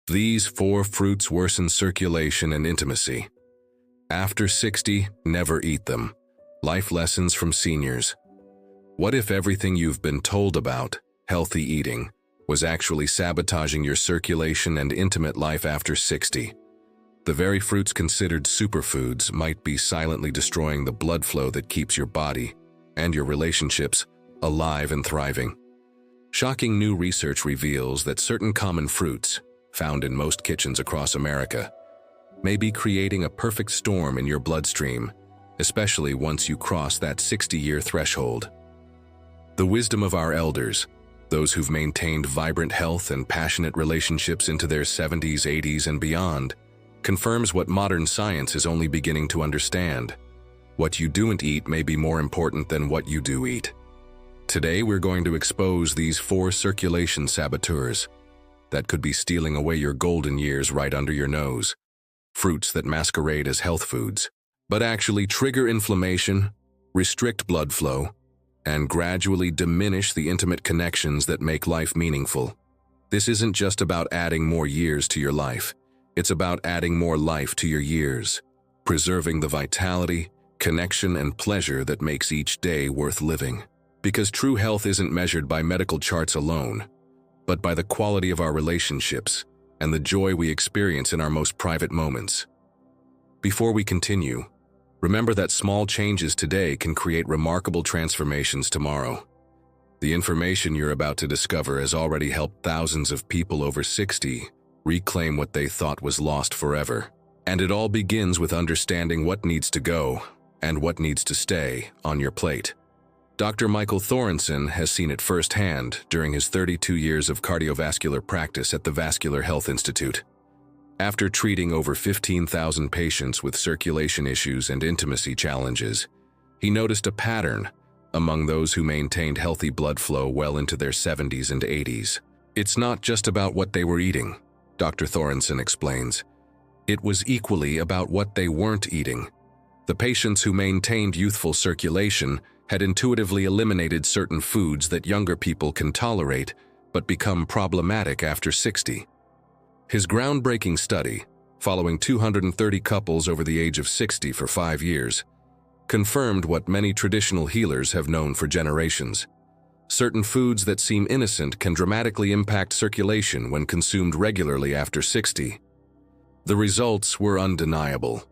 These 4 fruits worsen circulation and intimacy. After 60, never eat them. Life lessons from seniors. What if everything you've been told about, healthy eating, was actually sabotaging your circulation and intimate life after 60? The very fruits considered superfoods might be silently destroying the blood flow that keeps your body and your relationships alive and thriving. Shocking new research reveals that certain common fruits, found in most kitchens across America, may be creating a perfect storm in your bloodstream, especially once you cross that 60-year threshold. The wisdom of our elders, those who've maintained vibrant health and passionate relationships into their 70s, 80s, and beyond, confirms what modern science is only beginning to understand. What you don't eat may be more important than what you do eat. Today, we're going to expose these 4 circulation saboteurs that could be stealing away your golden years right under your nose. Fruits that masquerade as health foods, but actually trigger inflammation, restrict blood flow, and gradually diminish the intimate connections that make life meaningful. This isn't just about adding more years to your life. It's about adding more life to your years, preserving the vitality, connection, and pleasure that makes each day worth living. Because true health isn't measured by medical charts alone, but by the quality of our relationships and the joy we experience in our most private moments. Before we continue, remember that small changes today can create remarkable transformations tomorrow. The information you're about to discover has already helped thousands of people over 60 reclaim what they thought was lost forever. And it all begins with understanding what needs to go and what needs to stay on your plate. Dr. Michael Thorensen has seen it firsthand during his 32 years of cardiovascular practice at the Vascular Health Institute. After treating over 15,000 patients with circulation issues and intimacy challenges, he noticed a pattern among those who maintained healthy blood flow well into their 70s and 80s. It's not just about what they were eating, Dr. Thorensen explains. It was equally about what they weren't eating. The patients who maintained youthful circulation had intuitively eliminated certain foods that younger people can tolerate but become problematic after 60. His groundbreaking study, following 230 couples over the age of 60 for 5 years, confirmed what many traditional healers have known for generations. Certain foods that seem innocent can dramatically impact circulation when consumed regularly after 60. The results were undeniable.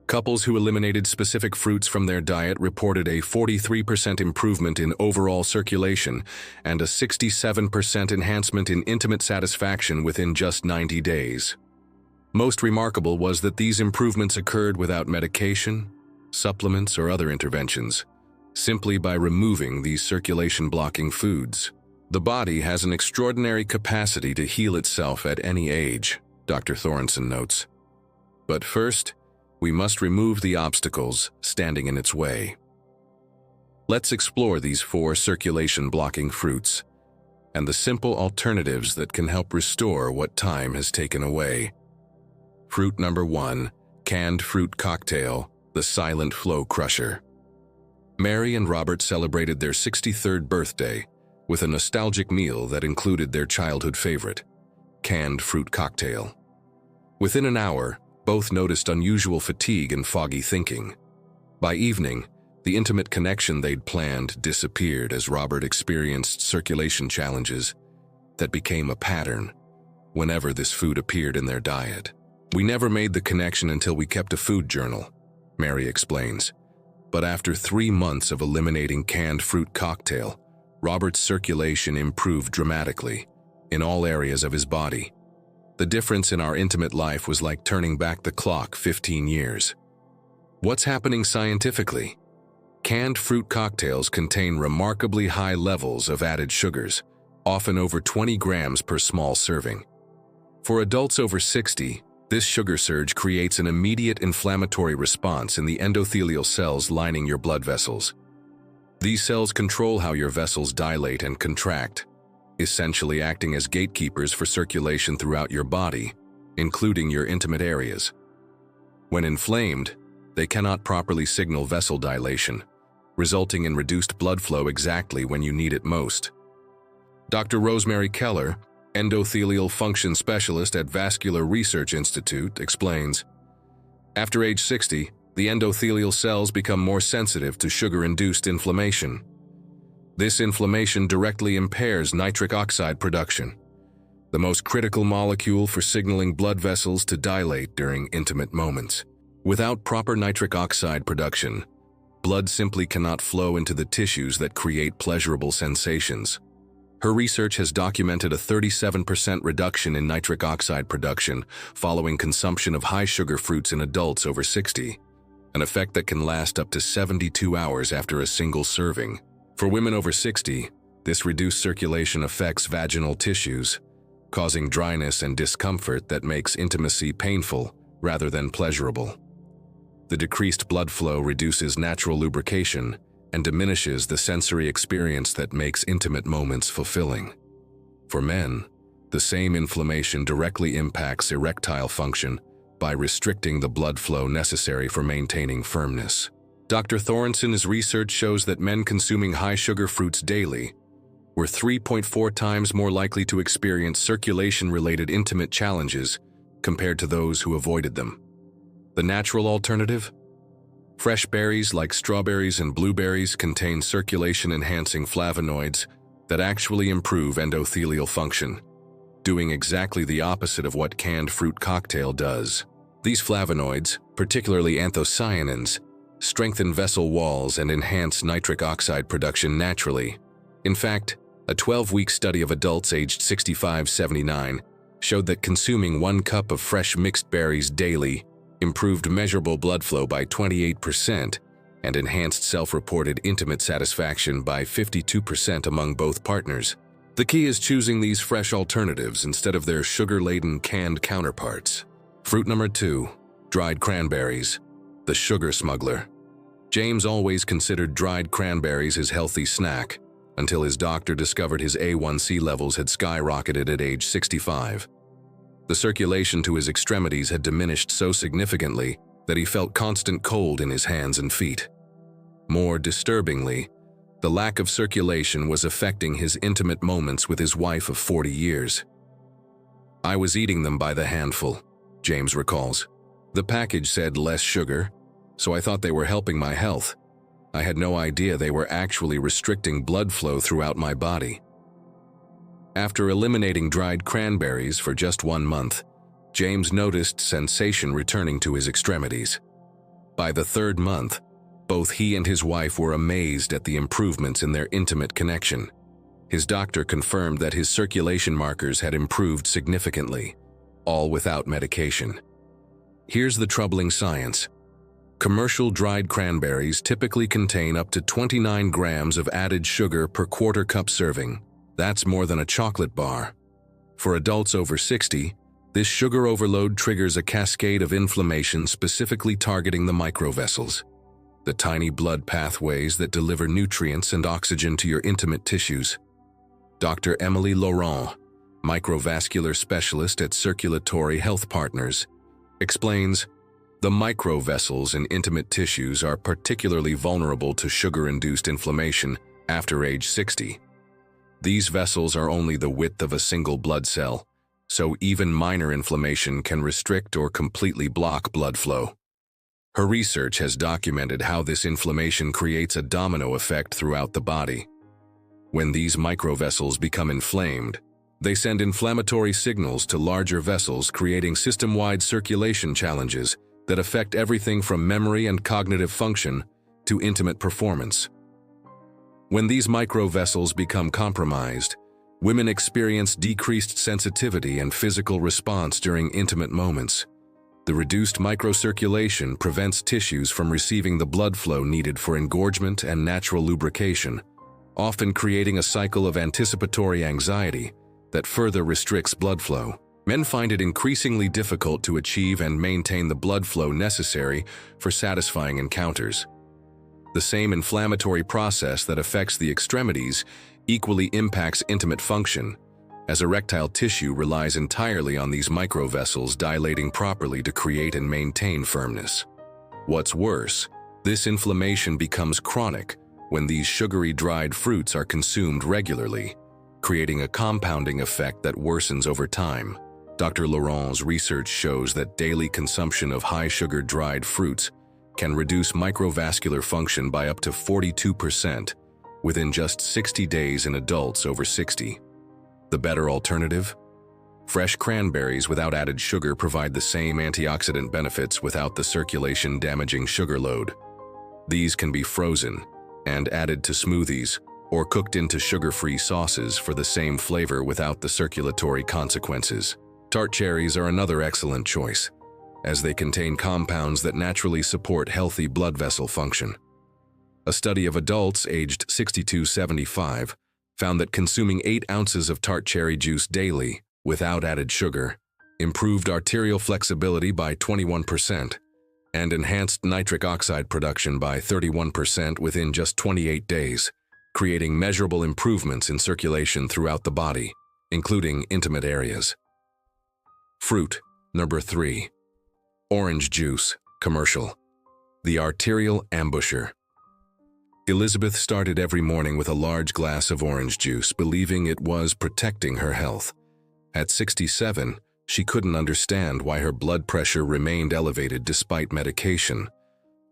Couples who eliminated specific fruits from their diet reported a 43% improvement in overall circulation and a 67% enhancement in intimate satisfaction within just 90 days. Most remarkable was that these improvements occurred without medication, supplements, or other interventions, simply by removing these circulation-blocking foods. The body has an extraordinary capacity to heal itself at any age, Dr. Thorensen notes. But first, we must remove the obstacles standing in its way. Let's explore these 4 circulation-blocking fruits and the simple alternatives that can help restore what time has taken away. Fruit number 1, canned fruit cocktail, the silent flow crusher. Mary and Robert celebrated their 63rd birthday with a nostalgic meal that included their childhood favorite, canned fruit cocktail. Within an hour, both noticed unusual fatigue and foggy thinking. By evening, the intimate connection they'd planned disappeared as Robert experienced circulation challenges that became a pattern whenever this food appeared in their diet. We never made the connection until we kept a food journal, Mary explains. But after 3 months of eliminating canned fruit cocktail, Robert's circulation improved dramatically in all areas of his body. The difference in our intimate life was like turning back the clock 15 years. What's happening scientifically? Canned fruit cocktails contain remarkably high levels of added sugars, often over 20 grams per small serving. For adults over 60, this sugar surge creates an immediate inflammatory response in the endothelial cells lining your blood vessels. These cells control how your vessels dilate and contract, essentially acting as gatekeepers for circulation throughout your body, including your intimate areas. When inflamed, they cannot properly signal vessel dilation, resulting in reduced blood flow exactly when you need it most. Dr. Rosemary Keller, endothelial function specialist at Vascular Research Institute, explains, after age 60, the endothelial cells become more sensitive to sugar-induced inflammation. This inflammation directly impairs nitric oxide production, the most critical molecule for signaling blood vessels to dilate during intimate moments. Without proper nitric oxide production, blood simply cannot flow into the tissues that create pleasurable sensations. Her research has documented a 37% reduction in nitric oxide production following consumption of high-sugar fruits in adults over 60, an effect that can last up to 72 hours after a single serving. For women over 60, this reduced circulation affects vaginal tissues, causing dryness and discomfort that makes intimacy painful rather than pleasurable. The decreased blood flow reduces natural lubrication and diminishes the sensory experience that makes intimate moments fulfilling. For men, the same inflammation directly impacts erectile function by restricting the blood flow necessary for maintaining firmness. Dr. Thorensen's research shows that men consuming high-sugar fruits daily were 3.4 times more likely to experience circulation-related intimate challenges compared to those who avoided them. The natural alternative? Fresh berries like strawberries and blueberries contain circulation-enhancing flavonoids that actually improve endothelial function, doing exactly the opposite of what canned fruit cocktail does. These flavonoids, particularly anthocyanins, strengthen vessel walls and enhance nitric oxide production naturally. In fact, a 12-week study of adults aged 65-79 showed that consuming 1 cup of fresh mixed berries daily improved measurable blood flow by 28% and enhanced self-reported intimate satisfaction by 52% among both partners. The key is choosing these fresh alternatives instead of their sugar-laden canned counterparts. Fruit number 2, dried cranberries, the sugar smuggler. James always considered dried cranberries his healthy snack until his doctor discovered his A1C levels had skyrocketed at age 65. The circulation to his extremities had diminished so significantly that he felt constant cold in his hands and feet. More disturbingly, the lack of circulation was affecting his intimate moments with his wife of 40 years. I was eating them by the handful, James recalls. The package said less sugar, so I thought they were helping my health. I had no idea they were actually restricting blood flow throughout my body. After eliminating dried cranberries for just 1 month, James noticed sensation returning to his extremities. By the 3rd month, both he and his wife were amazed at the improvements in their intimate connection. His doctor confirmed that his circulation markers had improved significantly, all without medication. Here's the troubling science. Commercial dried cranberries typically contain up to 29 grams of added sugar per quarter cup serving. That's more than a chocolate bar. For adults over 60, this sugar overload triggers a cascade of inflammation specifically targeting the microvessels, the tiny blood pathways that deliver nutrients and oxygen to your intimate tissues. Dr. Emily Laurent, microvascular specialist at Circulatory Health Partners, explains, the microvessels in intimate tissues are particularly vulnerable to sugar-induced inflammation after age 60. These vessels are only the width of a single blood cell, so even minor inflammation can restrict or completely block blood flow. Her research has documented how this inflammation creates a domino effect throughout the body. When these microvessels become inflamed, they send inflammatory signals to larger vessels, creating system-wide circulation challenges that affect everything from memory and cognitive function to intimate performance. When these microvessels become compromised, women experience decreased sensitivity and physical response during intimate moments. The reduced microcirculation prevents tissues from receiving the blood flow needed for engorgement and natural lubrication, often creating a cycle of anticipatory anxiety that further restricts blood flow. Men find it increasingly difficult to achieve and maintain the blood flow necessary for satisfying encounters. The same inflammatory process that affects the extremities equally impacts intimate function, as erectile tissue relies entirely on these microvessels dilating properly to create and maintain firmness. What's worse, this inflammation becomes chronic when these sugary dried fruits are consumed regularly, creating a compounding effect that worsens over time. Dr. Laurent's research shows that daily consumption of high-sugar dried fruits can reduce microvascular function by up to 42% within just 60 days in adults over 60. The better alternative? Fresh cranberries without added sugar provide the same antioxidant benefits without the circulation-damaging sugar load. These can be frozen and added to smoothies or cooked into sugar-free sauces for the same flavor without the circulatory consequences. Tart cherries are another excellent choice, as they contain compounds that naturally support healthy blood vessel function. A study of adults aged 60–75 found that consuming 8 ounces of tart cherry juice daily, without added sugar, improved arterial flexibility by 21% and enhanced nitric oxide production by 31% within just 28 days, creating measurable improvements in circulation throughout the body, including intimate areas. Fruit, number 3. Orange juice, commercial. The Arterial Ambusher. Elizabeth started every morning with a large glass of orange juice, believing it was protecting her health. At 67, she couldn't understand why her blood pressure remained elevated despite medication,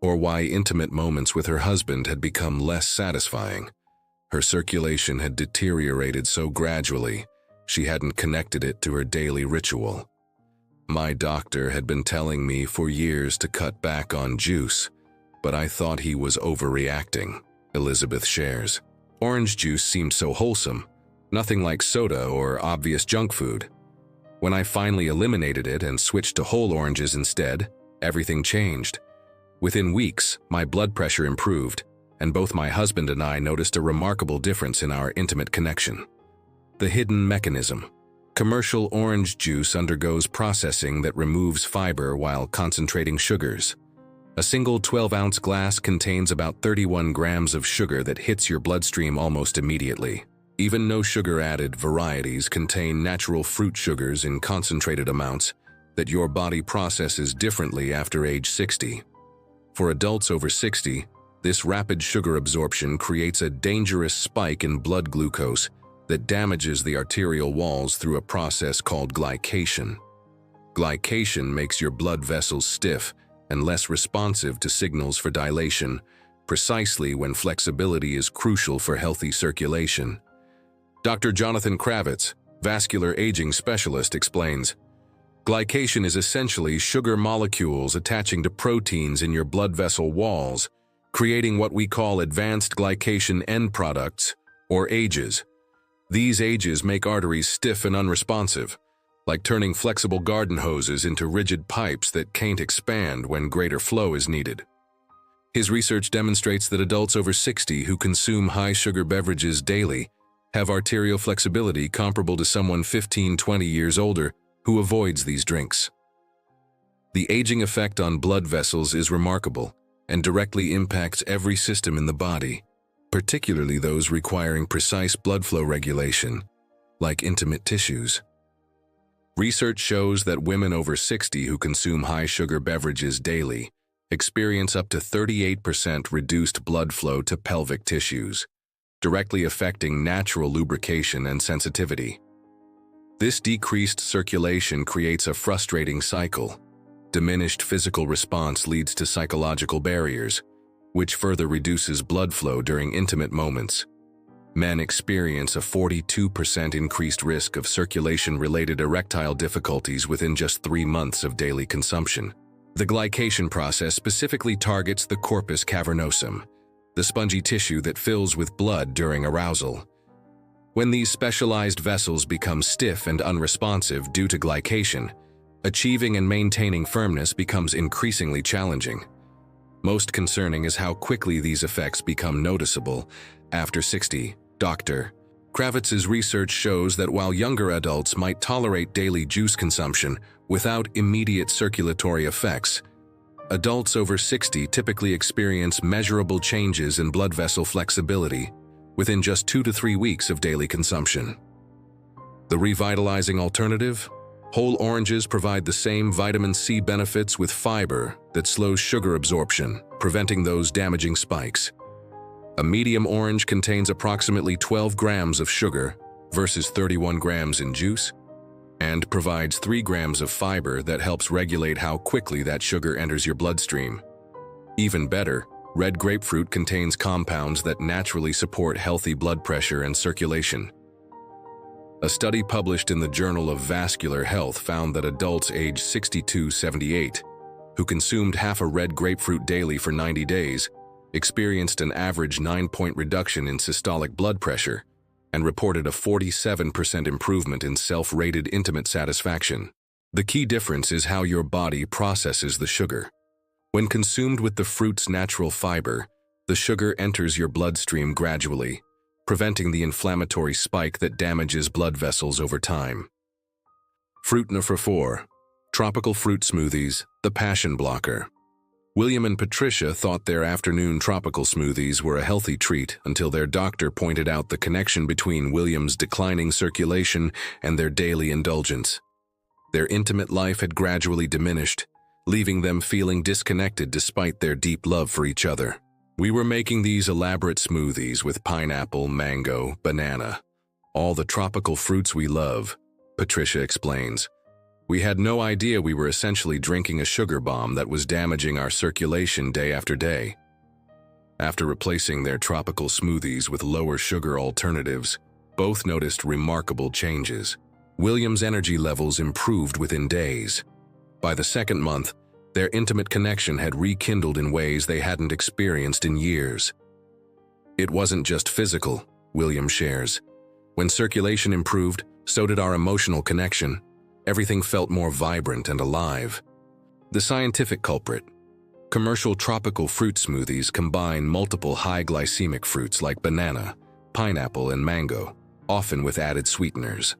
or why intimate moments with her husband had become less satisfying. Her circulation had deteriorated so gradually, she hadn't connected it to her daily ritual. My doctor had been telling me for years to cut back on juice, but I thought he was overreacting, Elizabeth shares. Orange juice seemed so wholesome, nothing like soda or obvious junk food. When I finally eliminated it and switched to whole oranges instead, everything changed. Within weeks, my blood pressure improved, and both my husband and I noticed a remarkable difference in our intimate connection. The hidden mechanism. Commercial orange juice undergoes processing that removes fiber while concentrating sugars. A single 12-ounce glass contains about 31 grams of sugar that hits your bloodstream almost immediately. Even no sugar-added varieties contain natural fruit sugars in concentrated amounts that your body processes differently after age 60. For adults over 60, this rapid sugar absorption creates a dangerous spike in blood glucose that damages the arterial walls through a process called glycation. Glycation makes your blood vessels stiff and less responsive to signals for dilation, precisely when flexibility is crucial for healthy circulation. Dr. Jonathan Kravitz, vascular aging specialist, explains, glycation is essentially sugar molecules attaching to proteins in your blood vessel walls, creating what we call advanced glycation end products, or AGEs. These AGEs make arteries stiff and unresponsive, like turning flexible garden hoses into rigid pipes that can't expand when greater flow is needed. His research demonstrates that adults over 60 who consume high-sugar beverages daily have arterial flexibility comparable to someone 15–20 years older who avoids these drinks. The aging effect on blood vessels is remarkable and directly impacts every system in the body, particularly those requiring precise blood flow regulation, like intimate tissues. Research shows that women over 60 who consume high-sugar beverages daily experience up to 38% reduced blood flow to pelvic tissues, directly affecting natural lubrication and sensitivity. This decreased circulation creates a frustrating cycle. Diminished physical response leads to psychological barriers, which further reduces blood flow during intimate moments. Men experience a 42% increased risk of circulation-related erectile difficulties within just 3 months of daily consumption. The glycation process specifically targets the corpus cavernosum, the spongy tissue that fills with blood during arousal. When these specialized vessels become stiff and unresponsive due to glycation, achieving and maintaining firmness becomes increasingly challenging. Most concerning is how quickly these effects become noticeable after 60. Dr. Kravitz's research shows that while younger adults might tolerate daily juice consumption without immediate circulatory effects, adults over 60 typically experience measurable changes in blood vessel flexibility within just 2 to 3 weeks of daily consumption. The revitalizing alternative? Whole oranges provide the same vitamin C benefits with fiber that slows sugar absorption, preventing those damaging spikes. A medium orange contains approximately 12 grams of sugar, versus 31 grams in juice, and provides 3 grams of fiber that helps regulate how quickly that sugar enters your bloodstream. Even better, red grapefruit contains compounds that naturally support healthy blood pressure and circulation. A study published in the Journal of Vascular Health found that adults aged 60–78, who consumed half a red grapefruit daily for 90 days, experienced an average 9-point reduction in systolic blood pressure and reported a 47% improvement in self-rated intimate satisfaction. The key difference is how your body processes the sugar. When consumed with the fruit's natural fiber, the sugar enters your bloodstream gradually, preventing the inflammatory spike that damages blood vessels over time. Fruit number 4. Tropical fruit smoothies, the passion blocker. William and Patricia thought their afternoon tropical smoothies were a healthy treat until their doctor pointed out the connection between William's declining circulation and their daily indulgence. Their intimate life had gradually diminished, leaving them feeling disconnected despite their deep love for each other. We were making these elaborate smoothies with pineapple, mango, banana, all the tropical fruits we love, Patricia explains. We had no idea we were essentially drinking a sugar bomb that was damaging our circulation day after day. After replacing their tropical smoothies with lower sugar alternatives, both noticed remarkable changes. William's energy levels improved within days. By the second month, their intimate connection had rekindled in ways they hadn't experienced in years. It wasn't just physical, William shares. When circulation improved, so did our emotional connection. Everything felt more vibrant and alive. The scientific culprit. Commercial tropical fruit smoothies combine multiple high glycemic fruits like banana, pineapple, and mango, often with added sweeteners.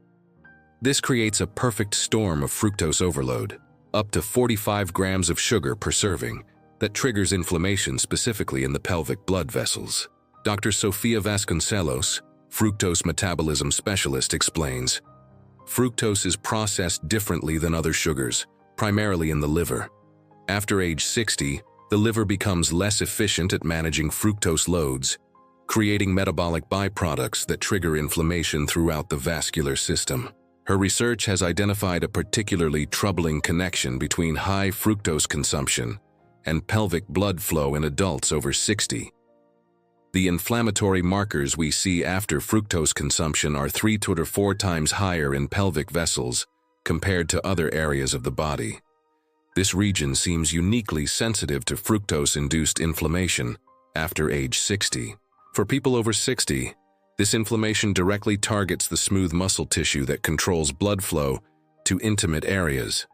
This creates a perfect storm of fructose overload, up to 45 grams of sugar per serving, that triggers inflammation specifically in the pelvic blood vessels. Dr. Sofia Vasconcelos, fructose metabolism specialist, explains, fructose is processed differently than other sugars, primarily in the liver. After age 60, the liver becomes less efficient at managing fructose loads, creating metabolic byproducts that trigger inflammation throughout the vascular system. Her research has identified a particularly troubling connection between high fructose consumption and pelvic blood flow in adults over 60. The inflammatory markers we see after fructose consumption are 3 to 4 times higher in pelvic vessels compared to other areas of the body. This region seems uniquely sensitive to fructose-induced inflammation after age 60. For people over 60, this inflammation directly targets the smooth muscle tissue that controls blood flow to intimate areas.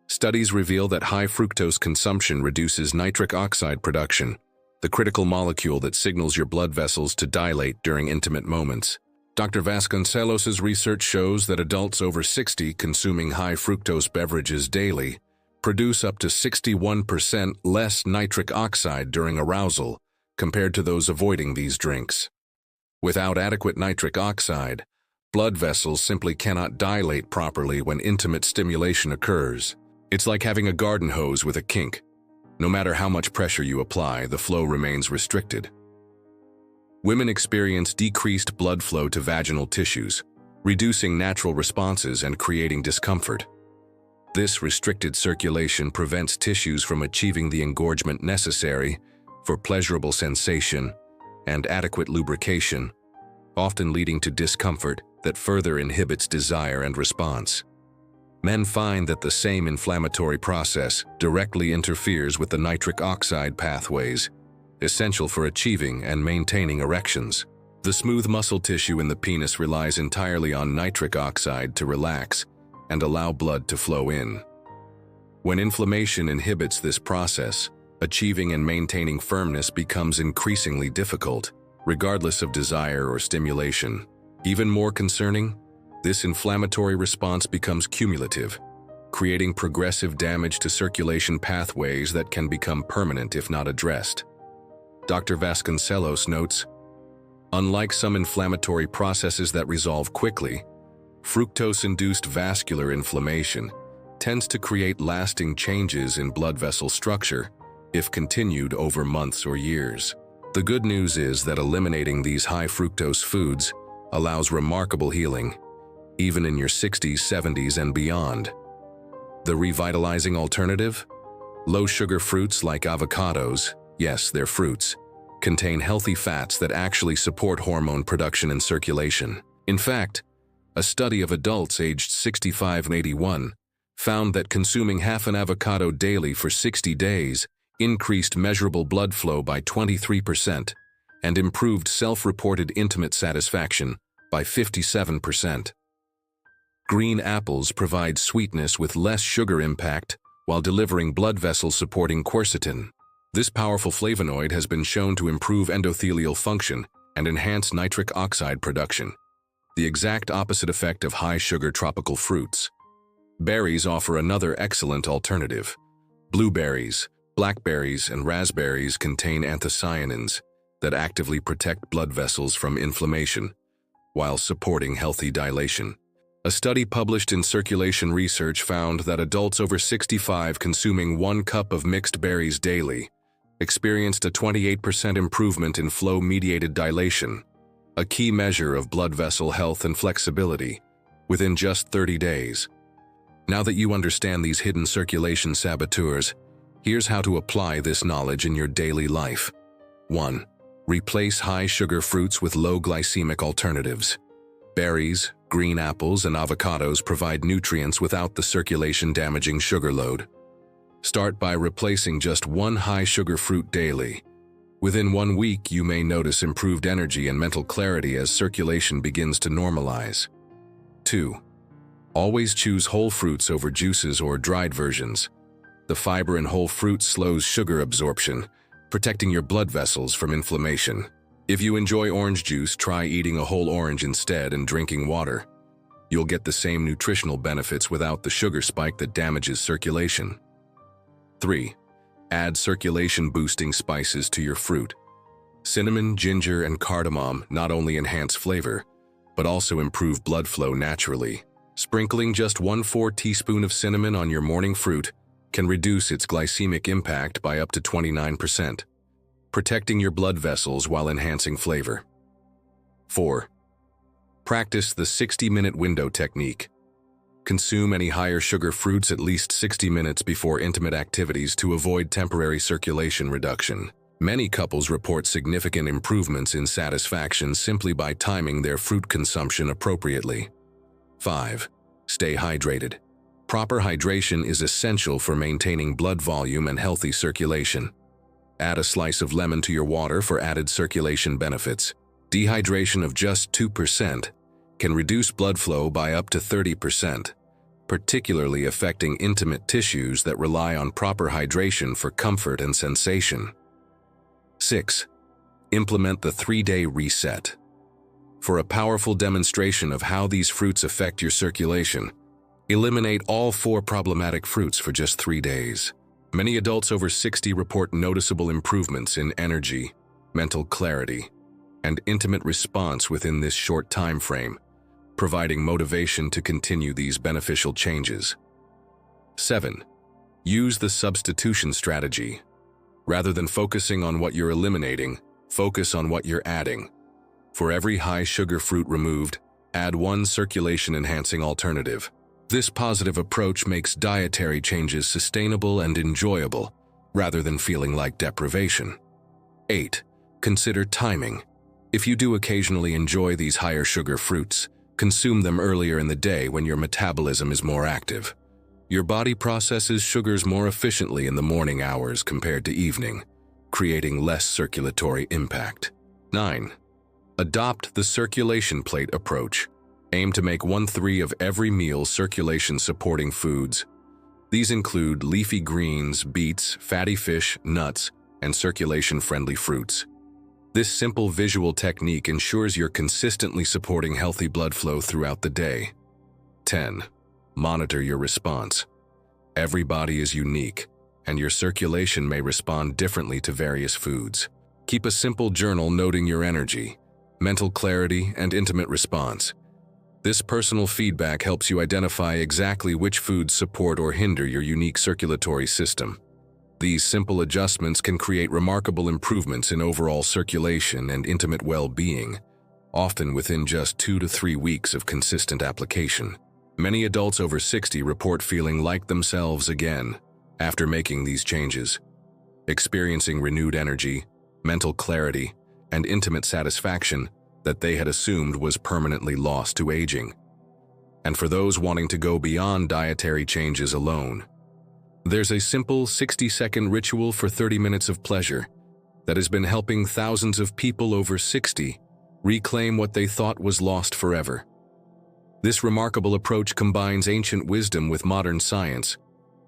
Studies reveal that high fructose consumption reduces nitric oxide production, the critical molecule that signals your blood vessels to dilate during intimate moments. Dr. Vasconcelos's research shows that adults over 60 consuming high fructose beverages daily produce up to 61% less nitric oxide during arousal compared to those avoiding these drinks. Without adequate nitric oxide, blood vessels simply cannot dilate properly when intimate stimulation occurs. It's like having a garden hose with a kink. No matter how much pressure you apply, the flow remains restricted. Women experience decreased blood flow to vaginal tissues, reducing natural responses and creating discomfort. This restricted circulation prevents tissues from achieving the engorgement necessary for pleasurable sensation and adequate lubrication, often leading to discomfort that further inhibits desire and response. Men find that the same inflammatory process directly interferes with the nitric oxide pathways, essential for achieving and maintaining erections. The smooth muscle tissue in the penis relies entirely on nitric oxide to relax and allow blood to flow in. When inflammation inhibits this process, achieving and maintaining firmness becomes increasingly difficult, regardless of desire or stimulation. Even more concerning, this inflammatory response becomes cumulative, creating progressive damage to circulation pathways that can become permanent if not addressed. Dr. Vasconcelos notes, unlike some inflammatory processes that resolve quickly, fructose-induced vascular inflammation tends to create lasting changes in blood vessel structure if continued over months or years. The good news is that eliminating these high fructose foods allows remarkable healing, even in your 60s, 70s, and beyond. The revitalizing alternative? Low-sugar fruits like avocados, yes, they're fruits, contain healthy fats that actually support hormone production and circulation. In fact, a study of adults aged 65 and 81 found that consuming half an avocado daily for 60 days increased measurable blood flow by 23% and improved self-reported intimate satisfaction by 57%. Green apples provide sweetness with less sugar impact while delivering blood vessel-supporting quercetin. This powerful flavonoid has been shown to improve endothelial function and enhance nitric oxide production, the exact opposite effect of high-sugar tropical fruits. Berries offer another excellent alternative. Blueberries, blackberries, and raspberries contain anthocyanins that actively protect blood vessels from inflammation while supporting healthy dilation. A study published in Circulation Research found that adults over 65 consuming 1 cup of mixed berries daily experienced a 28% improvement in flow-mediated dilation, a key measure of blood vessel health and flexibility, within just 30 days. Now that you understand these hidden circulation saboteurs, here's how to apply this knowledge in your daily life. 1. Replace high-sugar fruits with low-glycemic alternatives. Berries, green apples, and avocados provide nutrients without the circulation-damaging sugar load. Start by replacing just 1 high-sugar fruit daily. Within 1 week, you may notice improved energy and mental clarity as circulation begins to normalize. 2. Always choose whole fruits over juices or dried versions. The fiber in whole fruits slows sugar absorption, protecting your blood vessels from inflammation. If you enjoy orange juice, try eating a whole orange instead and drinking water. You'll get the same nutritional benefits without the sugar spike that damages circulation. 3. Add circulation-boosting spices to your fruit. Cinnamon, ginger, and cardamom not only enhance flavor, but also improve blood flow naturally. Sprinkling just 1/4 teaspoon of cinnamon on your morning fruit can reduce its glycemic impact by up to 29%, protecting your blood vessels while enhancing flavor. 4. Practice the 60-minute window technique. Consume any higher sugar fruits at least 60 minutes before intimate activities to avoid temporary circulation reduction. Many couples report significant improvements in satisfaction simply by timing their fruit consumption appropriately. 5. Stay hydrated. Proper hydration is essential for maintaining blood volume and healthy circulation. Add a slice of lemon to your water for added circulation benefits. Dehydration of just 2% can reduce blood flow by up to 30%, particularly affecting intimate tissues that rely on proper hydration for comfort and sensation. 6. Implement the 3-day reset. For a powerful demonstration of how these fruits affect your circulation, eliminate all 4 problematic fruits for just 3 days. Many adults over 60 report noticeable improvements in energy, mental clarity, and intimate response within this short time frame, providing motivation to continue these beneficial changes. 7. Use the substitution strategy. Rather than focusing on what you're eliminating, focus on what you're adding. For every high-sugar fruit removed, add 1 circulation-enhancing alternative. This positive approach makes dietary changes sustainable and enjoyable, rather than feeling like deprivation. 8. Consider timing. If you do occasionally enjoy these higher-sugar fruits, consume them earlier in the day when your metabolism is more active. Your body processes sugars more efficiently in the morning hours compared to evening, creating less circulatory impact. 9. Adopt the circulation plate approach. Aim to make 1/3 of every meal circulation-supporting foods. These include leafy greens, beets, fatty fish, nuts, and circulation-friendly fruits. This simple visual technique ensures you're consistently supporting healthy blood flow throughout the day. 10. Monitor your response. Every body is unique, and your circulation may respond differently to various foods. Keep a simple journal noting your energy, mental clarity, and intimate response. This personal feedback helps you identify exactly which foods support or hinder your unique circulatory system. These simple adjustments can create remarkable improvements in overall circulation and intimate well-being, often within just 2 to 3 weeks of consistent application. Many adults over 60 report feeling like themselves again after making these changes, experiencing renewed energy, mental clarity, and intimate satisfaction that they had assumed was permanently lost to aging. And for those wanting to go beyond dietary changes alone, there's a simple 60-second ritual for 30 minutes of pleasure that has been helping thousands of people over 60 reclaim what they thought was lost forever. This remarkable approach combines ancient wisdom with modern science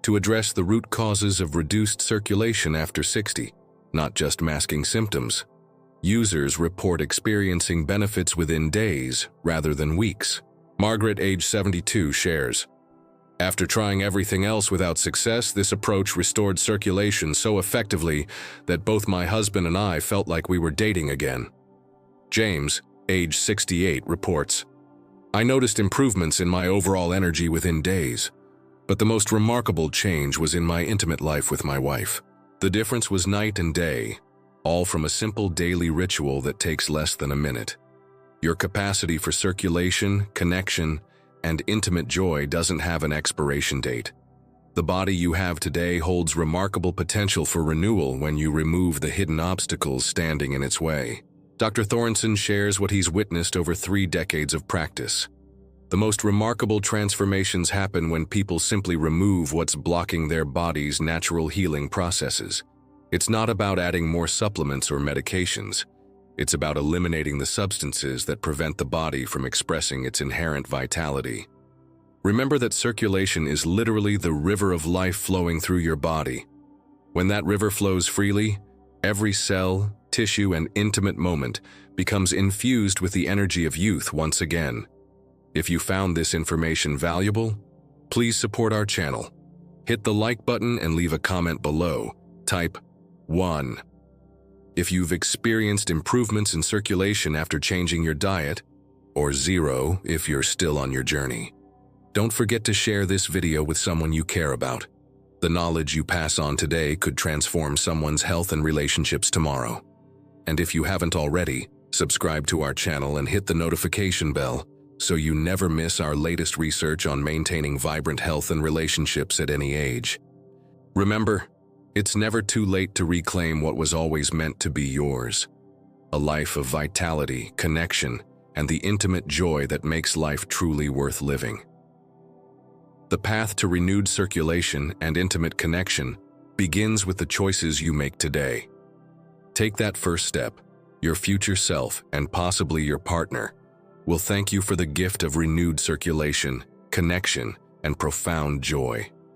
to address the root causes of reduced circulation after 60, not just masking symptoms. Users report experiencing benefits within days rather than weeks. Margaret, age 72, shares, "After trying everything else without success, this approach restored circulation so effectively that both my husband and I felt like we were dating again." James, age 68, reports, "I noticed improvements in my overall energy within days, but the most remarkable change was in my intimate life with my wife. The difference was night and day, all from a simple daily ritual that takes less than a minute. Your capacity for circulation, connection, and intimate joy doesn't have an expiration date. The body you have today holds remarkable potential for renewal when you remove the hidden obstacles standing in its way." Dr. Thorensen shares what he's witnessed over 3 decades of practice. The most remarkable transformations happen when people simply remove what's blocking their body's natural healing processes. It's not about adding more supplements or medications. It's about eliminating the substances that prevent the body from expressing its inherent vitality. Remember that circulation is literally the river of life flowing through your body. When that river flows freely, every cell, tissue, and intimate moment becomes infused with the energy of youth once again. If you found this information valuable, please support our channel. Hit the like button and leave a comment below. Type 1 if you've experienced improvements in circulation after changing your diet, or 0 if you're still on your journey. Don't forget to share this video with someone you care about. The knowledge you pass on today could transform someone's health and relationships tomorrow. And if you haven't already, subscribe to our channel and hit the notification bell so you never miss our latest research on maintaining vibrant health and relationships at any age. Remember, it's never too late to reclaim what was always meant to be yours. A life of vitality, connection, and the intimate joy that makes life truly worth living. The path to renewed circulation and intimate connection begins with the choices you make today. Take that first step. Your future self, and possibly your partner, will thank you for the gift of renewed circulation, connection, and profound joy.